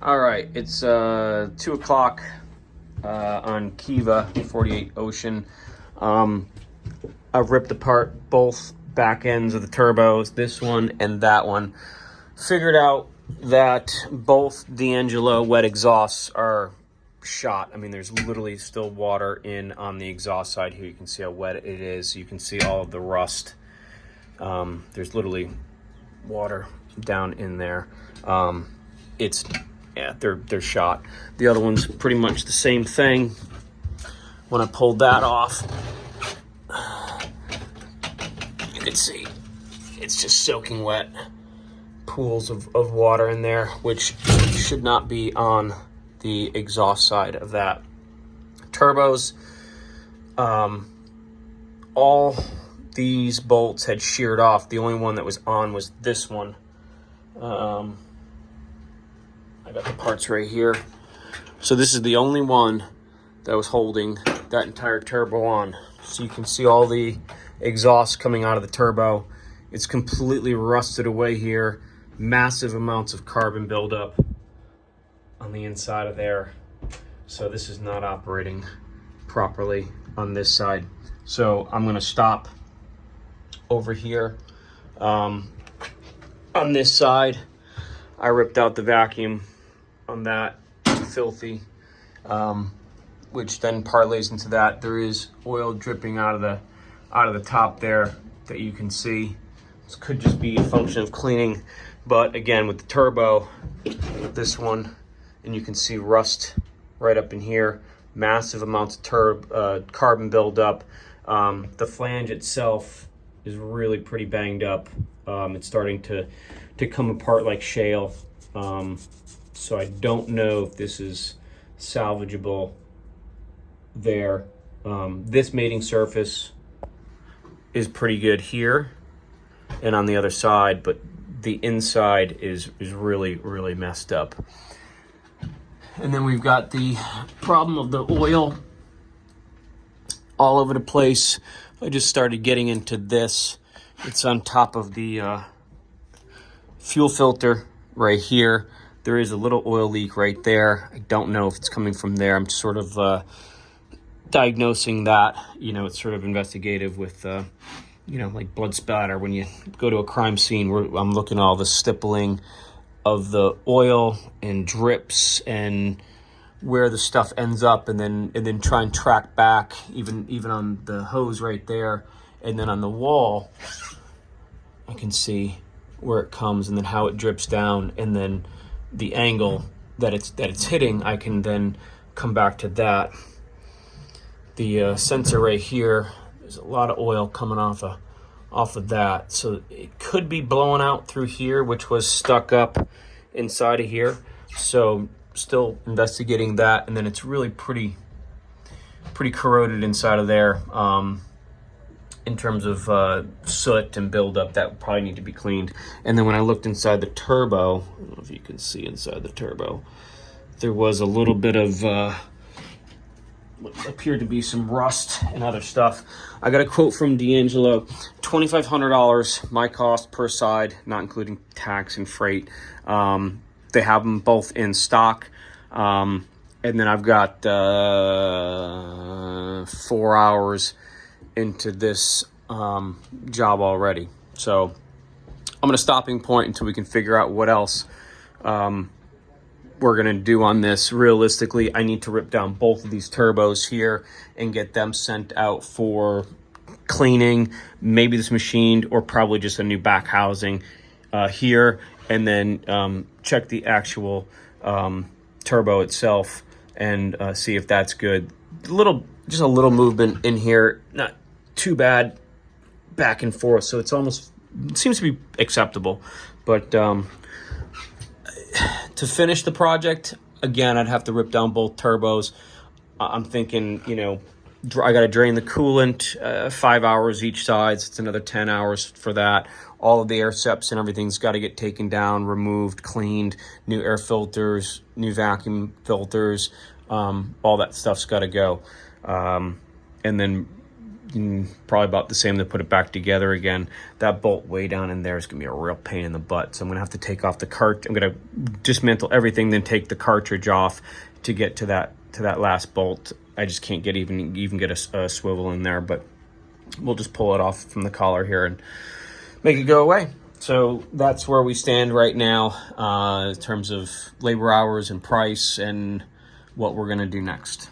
All right, it's 2 o'clock on Kiva 48 Ocean. I've ripped apart both back ends of the turbos, this one and that one. Figured out that both DeAngelo wet exhausts are shot. I mean, there's literally still water in on the exhaust side here. You can see how wet it is. You can see all of the rust. There's literally water down in there. They're shot. The other one's pretty much the same thing. When I pulled that off, you can see it's just soaking wet. Pools of water in there, which should not be on the exhaust side of that. Turbos, all these bolts had sheared off. The only one that was on was this one. I got the parts right here. So this is the only one that was holding that entire turbo on. So you can see all the exhaust coming out of the turbo. It's completely rusted away here. Massive amounts of carbon buildup on the inside of there. So this is not operating properly on this side. So I'm gonna stop over here. On this side, I ripped out the vacuum on that, filthy, which then parlays into that. There is oil dripping out of the top there that you can see. This could just be a function of cleaning, but again, with the turbo, this one, and you can see rust right up in here, massive amounts of carbon buildup. The flange itself is really pretty banged up. It's starting to come apart like shale. So I don't know if this is salvageable there. This mating surface is pretty good here and on the other side, but the inside is really, really messed up. And then we've got the problem of the oil all over the place. I just started getting into this. It's on top of the fuel filter right here. There is a little oil leak right there. I don't know if it's coming from there. I'm sort of diagnosing that. You know, it's sort of investigative with, like blood spatter. When you go to a crime scene, where I'm looking at all the stippling of the oil and drips and where the stuff ends up, and then try and track back even on the hose right there, and then on the wall, I can see where it comes and then how it drips down, and then the angle that it's hitting. I can then come back to that. The sensor right here, there's a lot of oil coming off of that, so it could be blowing out through here, which was stuck up inside of here. So still investigating that, and then it's really pretty corroded inside of there. In terms of soot and buildup, that would probably need to be cleaned. And then when I looked inside the turbo, I don't know if you can see inside the turbo, there was a little bit of what appeared to be some rust and other stuff. I got a quote from DeAngelo, $2,500 my cost per side, not including tax and freight. They have them both in stock. And then I've got 4 hours into this job already. So I'm at a stopping point until we can figure out what else we're gonna do on this. Realistically, I need to rip down both of these turbos here and get them sent out for cleaning, maybe this machined, or probably just a new back housing here, and then check the actual turbo itself and see if that's good. Just a little movement in here, not too bad back and forth, so it seems to be acceptable. But to finish the project, again, I'd have to rip down both turbos. I'm thinking, I got to drain the coolant, 5 hours each side. So it's another 10 hours for that. All of the air seps and everything's got to get taken down, removed, cleaned, new air filters, new vacuum filters, all that stuff's got to go. And then probably about the same to put it back together again. That bolt way down in there is gonna be a real pain in the butt. So I'm gonna have to take off the cart. I'm gonna dismantle everything, then take the cartridge off to get to that last bolt. I just can't get even get a swivel in there, but we'll just pull it off from the collar here and make it go away. So that's where we stand right now in terms of labor hours and price and what we're gonna do next.